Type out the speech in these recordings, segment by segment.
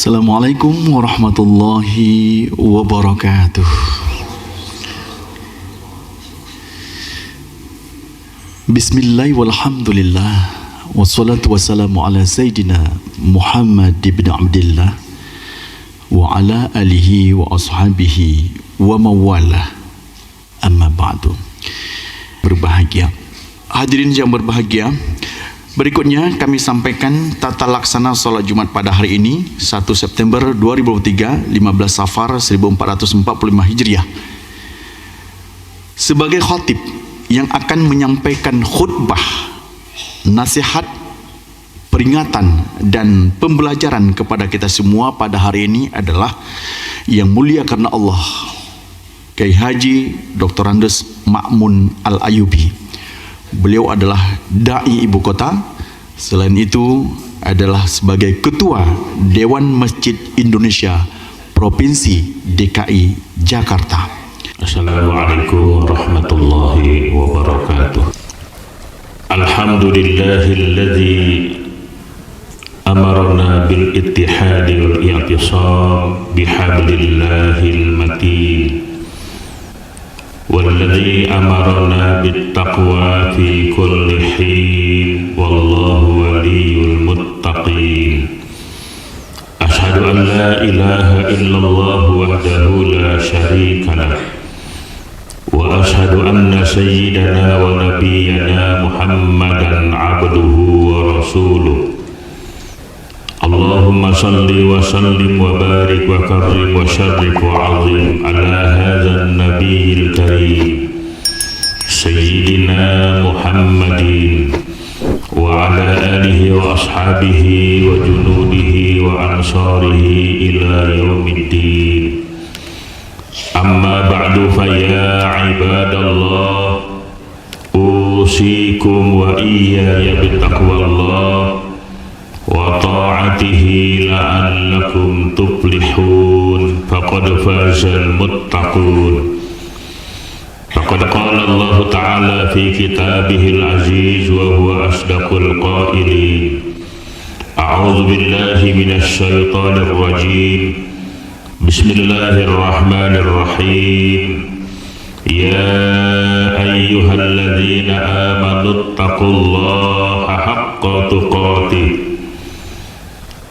Assalamualaikum warahmatullahi wabarakatuh. Bismillah walhamdulillah wassalatu wassalamu ala sayyidina Muhammad ibn Abdillah wa ala alihi wa ashabihi wa mawalah, amma ba'du. Berbahagia hadirin yang berbahagia, berikutnya kami sampaikan tata laksana sholat Jumat pada hari ini 1 September 2023, 15 Safar 1445 Hijriah. Sebagai khatib yang akan menyampaikan khutbah, nasihat, peringatan dan pembelajaran kepada kita semua pada hari ini adalah yang mulia karena Allah, Kiai Haji Dr. Andes Ma'mun Al-Ayubi. Beliau adalah Dai Ibu Kota. Selain itu adalah sebagai Ketua Dewan Masjid Indonesia Provinsi DKI Jakarta. Assalamualaikum warahmatullahi wabarakatuh. Alhamdulillahilladzi amarna bil ittihadi wal i'tisam bihablillahil matin, والذي أمرنا بالتقوى في كل حين والله ولي المتقين. أشهد أن لا إله إلا الله وحده لا شريك له، وأشهد أن سيدنا ونبينا محمدا عبده ورسوله. اللهم صل وسلم وبارك وكرم وشرف وعظم على هذا النبي الكريم سيدنا محمد وعلى آله وأصحابه وجنوده وأنصاره إلى يوم الدين. أما بعد فيا عباد الله، أوصيكم وإياي بتقوى الله وطاعته لعلكم تفلحون، فقد فاز المتقون. فقد قال الله تعالى في كتابه العزيز وهو أصدق القائلين: أعوذ بالله من الشيطان الرجيم، بسم الله الرحمن الرحيم. يا أيها الذين آمنوا اتقوا الله حق تقاته،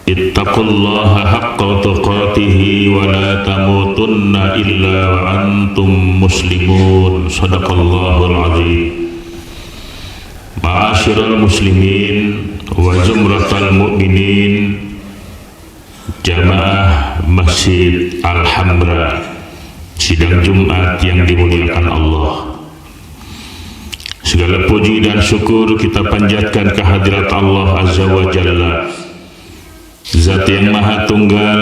اتقوا الله حق تقاته ولا تموتن إلا وأنتم مسلمون. صدق الله العظيم. معاشر المسلمين وزمرة المؤمنين، jamaah Masjid Al-Hamra, sidang Jumat yang dimuliakan Allah. Segala puji dan syukur kita panjatkan kehadirat Allah Azza wa Jalla, Zat yang Maha Tunggal,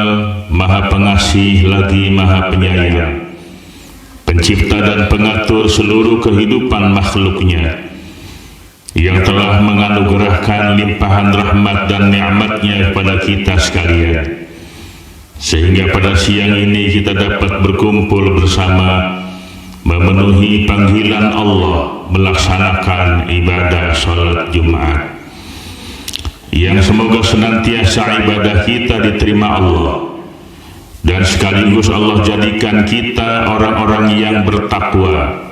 Maha Pengasih lagi Maha Penyayang, Pencipta dan Pengatur seluruh kehidupan makhluknya, yang telah menganugerahkan limpahan rahmat dan nikmatnya kepada kita sekalian, sehingga pada siang ini kita dapat berkumpul bersama memenuhi panggilan Allah melaksanakan ibadah salat Jumat, yang semoga senantiasa ibadah kita diterima Allah, dan sekaligus Allah jadikan kita orang-orang yang bertakwa,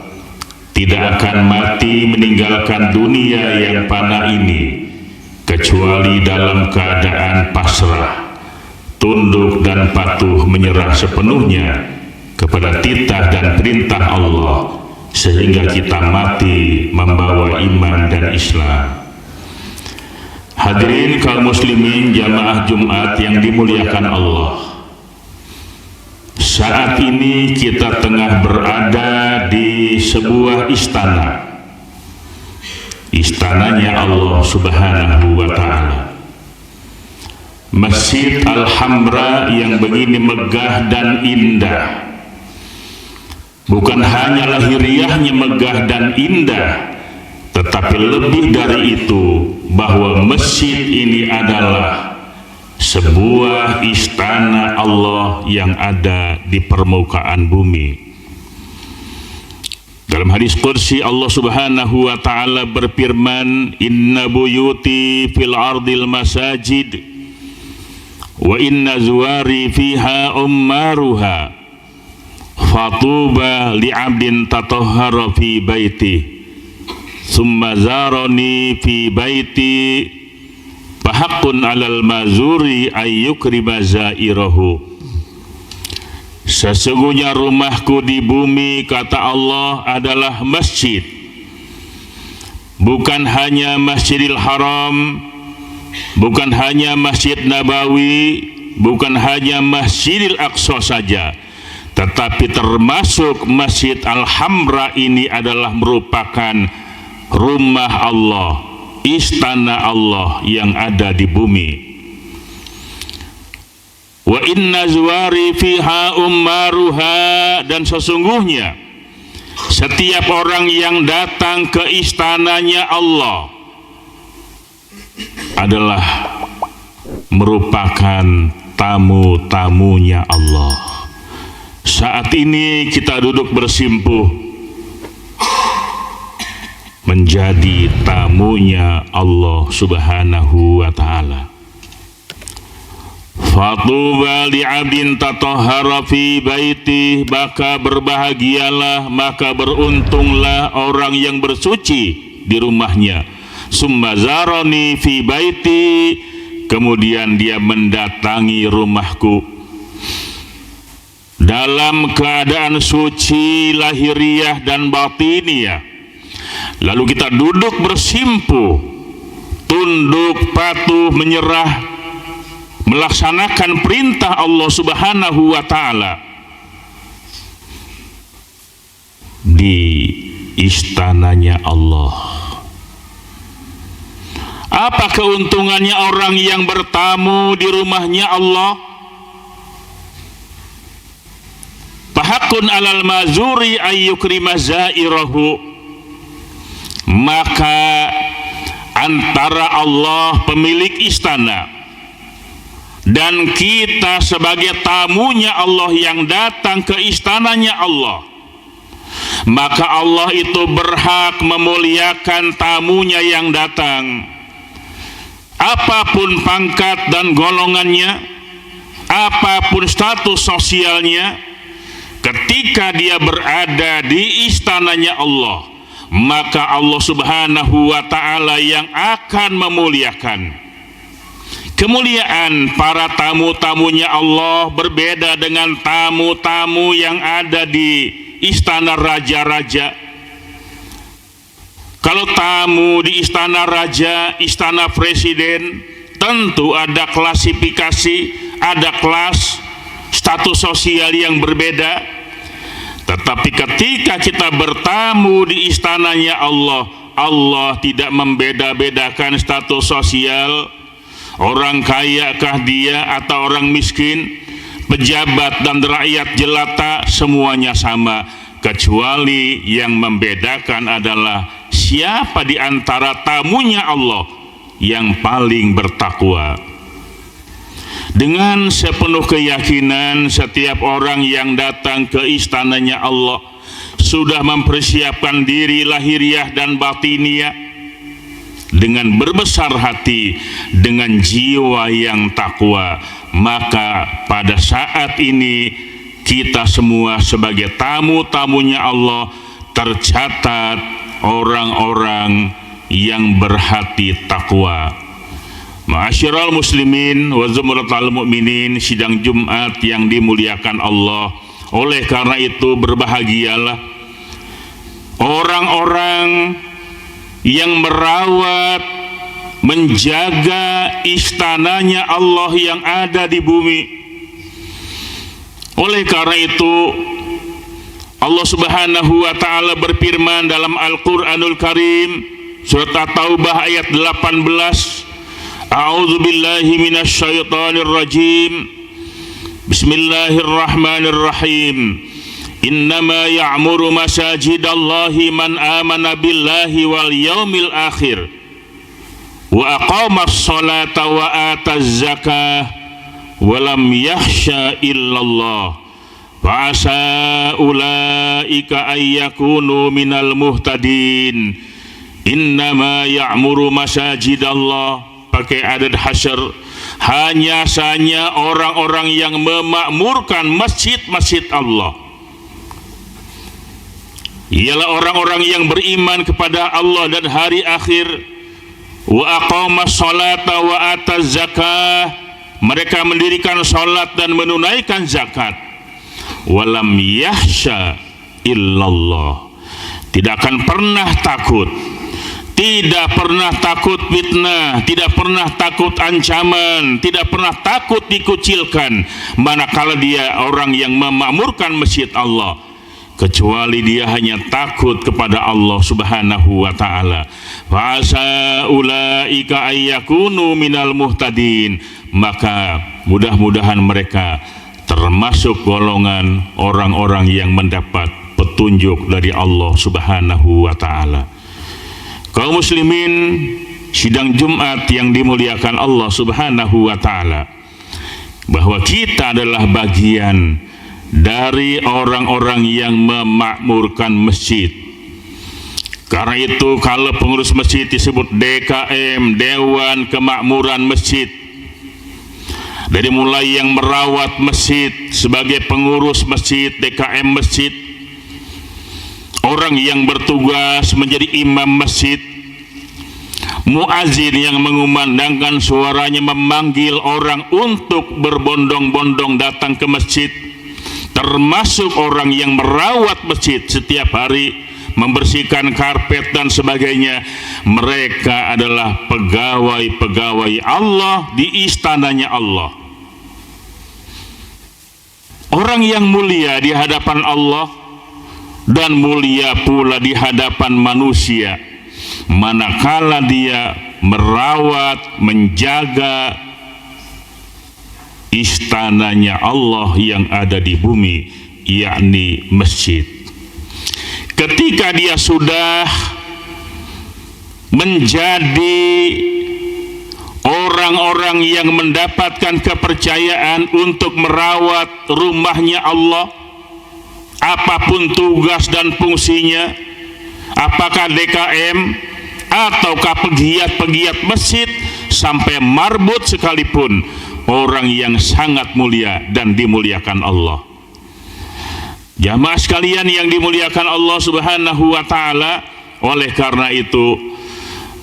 tidak akan mati meninggalkan dunia yang fana ini kecuali dalam keadaan pasrah, tunduk dan patuh menyerah sepenuhnya kepada titah dan perintah Allah, sehingga kita mati membawa iman dan Islam. Hadirin kaum muslimin jamaah Jumat yang dimuliakan Allah, saat ini kita tengah berada di sebuah istana, istananya Allah Subhanahu wa Ta'ala, Masjid Al-Hamra yang begini megah dan indah. Bukan hanya lahiriahnya megah dan indah, tetapi lebih dari itu, bahwa masjid ini adalah sebuah istana Allah yang ada di permukaan bumi. Dalam hadis qudsi Allah Subhanahu wa Ta'ala berfirman, "Inna buyuti fil ardil masajid wa inna zuwari fiha ummaruha fatuba li'abdin tatahhara fi baiti summa zarani fi baiti fahaqqun 'alal mazuri ayyukrima zairahu. Sesungguhnya rumahku di bumi, kata Allah, adalah masjid, bukan hanya Masjidil Haram, bukan hanya Masjid Nabawi, bukan hanya Masjidil Aqsa saja, tetapi termasuk Masjid Al-Hamra ini adalah merupakan rumah Allah, istana Allah yang ada di bumi. Wa inna zuwari fiha ummaruha, dan sesungguhnya setiap orang yang datang ke istananya Allah adalah merupakan tamu-tamunya Allah. Saat ini kita duduk bersimpuh menjadi tamunya Allah Subhanahu wa ta'ala. Fatuba li'abdin tatahhara fi baiti, maka berbahagialah, maka beruntunglah orang yang bersuci di rumahnya. Summa zarani fi baiti, kemudian dia mendatangi rumahku dalam keadaan suci lahiriah dan batiniah. Lalu kita duduk bersimpuh, tunduk, patuh, menyerah, melaksanakan perintah Allah Subhanahu wa ta'ala di istananya Allah. Apa keuntungannya orang yang bertamu di rumahnya Allah? Fahaqqun 'alal mazuri ayyukrima zairahu, maka antara Allah pemilik istana dan kita sebagai tamunya Allah yang datang ke istananya Allah, maka Allah itu berhak memuliakan tamunya yang datang, apapun pangkat dan golongannya, apapun status sosialnya. Ketika dia berada di istananya Allah, maka Allah Subhanahu wa ta'ala yang akan memuliakan. Kemuliaan para tamu-tamunya Allah berbeda dengan tamu-tamu yang ada di istana raja-raja. Kalau tamu di istana raja, istana presiden, tentu ada klasifikasi, ada kelas, status sosial yang berbeda. Tetapi ketika kita bertamu di istananya Allah, Allah tidak membeda-bedakan status sosial. Orang kaya kah dia atau orang miskin, pejabat dan rakyat jelata, semuanya sama, kecuali yang membedakan adalah siapa di antara tamunya Allah yang paling bertakwa. Dengan sepenuh keyakinan, setiap orang yang datang ke istananya Allah sudah mempersiapkan diri lahiriah dan batiniah dengan berbesar hati, dengan jiwa yang takwa. Maka pada saat ini kita semua sebagai tamu-tamunya Allah tercatat orang-orang yang berhati takwa. Ma'asyiral muslimin wa zumratal mu'minin, sidang Jumat yang dimuliakan Allah. Oleh karena itu berbahagialah orang-orang yang merawat, menjaga istananya Allah yang ada di bumi. Oleh karena itu Allah Subhanahu wa ta'ala berfirman dalam Al-Quranul Karim, surat At-Taubah ayat 18, A'udzu billahi minasy syaithanir rajim. Bismillahirrahmanirrahim. Innama ya'muru masajidallahi man amana billahi wal yaumil akhir wa aqamas salata wa ataz zakah wa lam yakhsha illallah fa asa ulaika ayyakunu minal muhtadin. Innama ya'muru masajidallah, pakai adad hasyr, hanya saja orang-orang yang memakmurkan masjid-masjid Allah ialah orang-orang yang beriman kepada Allah dan hari akhir, wa aqamas salata wa ataz zakah, mereka mendirikan salat dan menunaikan zakat, walam yahsya illallah, tidak akan pernah takut, tidak pernah takut fitnah, tidak pernah takut ancaman, tidak pernah takut dikucilkan manakala dia orang yang memakmurkan masjid Allah, kecuali dia hanya takut kepada Allah Subhanahu wa taala. Fa asa ulaika ayyakunu minal muhtadin, maka mudah-mudahan mereka termasuk golongan orang-orang yang mendapat petunjuk dari Allah Subhanahu wa taala. Kaum muslimin sidang Jumat yang dimuliakan Allah Subhanahu wa taala, bahwa kita adalah bagian dari orang-orang yang memakmurkan masjid. Karena itu kalau pengurus masjid disebut DKM, Dewan Kemakmuran Masjid, dari mulai yang merawat masjid sebagai pengurus masjid, DKM masjid, orang yang bertugas menjadi imam masjid, muazin yang mengumandangkan suaranya memanggil orang untuk berbondong-bondong datang ke masjid, termasuk orang yang merawat masjid setiap hari, membersihkan karpet dan sebagainya. Mereka adalah pegawai-pegawai Allah di istananya Allah, orang yang mulia di hadapan Allah dan mulia pula di hadapan manusia manakala dia merawat, menjaga istananya Allah yang ada di bumi, yakni masjid. Ketika dia sudah menjadi orang-orang yang mendapatkan kepercayaan untuk merawat rumahnya Allah, apapun tugas dan fungsinya, apakah DKM ataukah pegiat-pegiat masjid sampai marbot sekalipun, orang yang sangat mulia dan dimuliakan Allah. Jamaah sekalian yang dimuliakan Allah Subhanahu wa taala, oleh karena itu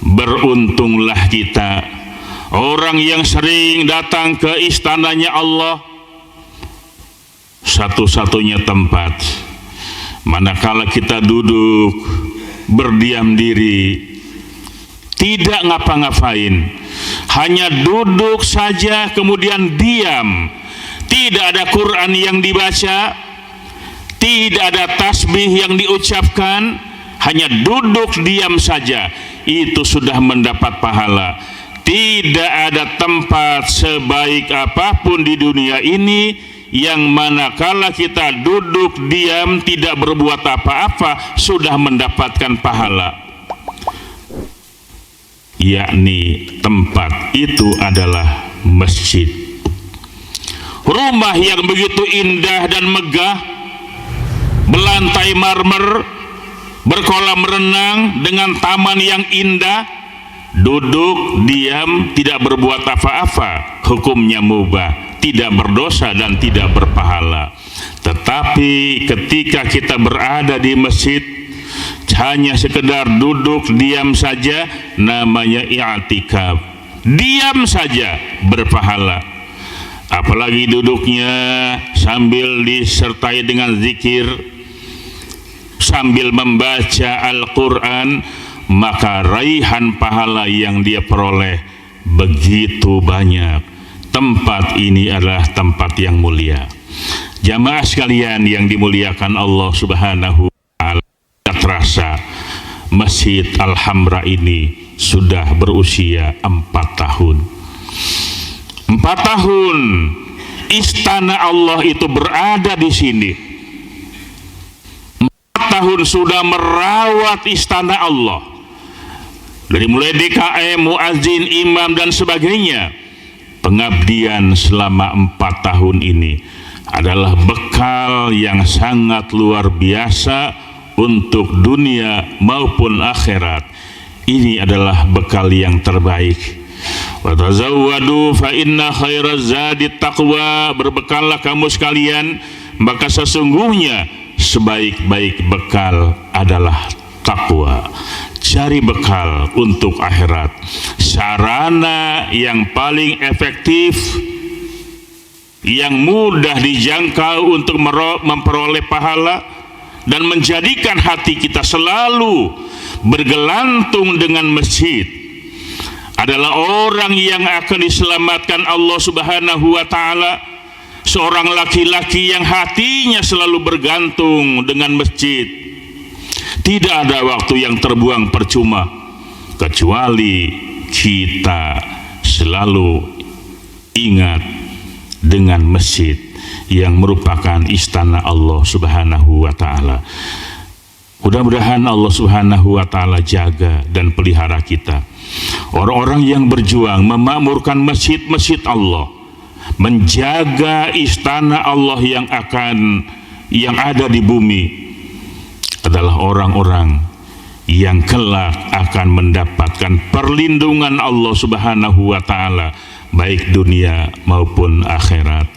beruntunglah kita, orang yang sering datang ke istananya Allah, satu-satunya tempat manakala kita duduk berdiam diri, tidak ngapa-ngapain, hanya duduk saja kemudian diam, tidak ada Quran yang dibaca, tidak ada tasbih yang diucapkan, hanya duduk diam saja, itu sudah mendapat pahala. Tidak ada tempat sebaik apapun di dunia ini yang manakala kita duduk diam tidak berbuat apa-apa sudah mendapatkan pahala, yakni tempat itu adalah masjid. Rumah yang begitu indah dan megah, berlantai marmer, berkolam renang dengan taman yang indah, duduk diam tidak berbuat apa-apa, hukumnya mubah, tidak berdosa dan tidak berpahala. Tetapi ketika kita berada di masjid hanya sekedar duduk diam saja, namanya i'tikaf, diam saja berpahala. Apalagi duduknya sambil disertai dengan zikir, sambil membaca Al-Quran, maka raihan pahala yang dia peroleh begitu banyak. Tempat ini adalah tempat yang mulia. Jamaah sekalian yang dimuliakan Allah Subhanahu wa ta'ala, terasa Masjid Al-Hamra ini sudah berusia 4 tahun. 4 tahun istana Allah itu berada di sini. 4 tahun sudah merawat istana Allah, dari mulai DKM, muazin, imam dan sebagainya. Pengabdian selama 4 tahun ini adalah bekal yang sangat luar biasa untuk dunia maupun akhirat. Ini adalah bekal yang terbaik. Wa tazawwadu fa inna khairaz zadi taqwa, berbekallah kamu sekalian, maka sesungguhnya sebaik-baik bekal adalah takwa. Cari bekal untuk akhirat. Sarana yang paling efektif, yang mudah dijangkau untuk memperoleh pahala dan menjadikan hati kita selalu bergelantung dengan masjid adalah orang yang akan diselamatkan Allah Subhanahu wa taala. Seorang laki-laki yang hatinya selalu bergantung dengan masjid. Tidak ada waktu yang terbuang percuma kecuali kita selalu ingat dengan masjid yang merupakan istana Allah Subhanahu wa taala. Mudah-mudahan Allah Subhanahu wa taala jaga dan pelihara kita. Orang-orang yang berjuang memakmurkan masjid-masjid Allah, menjaga istana Allah yang ada di bumi, adalah orang-orang yang kelak akan mendapatkan perlindungan Allah Subhanahu wa taala baik dunia maupun akhirat.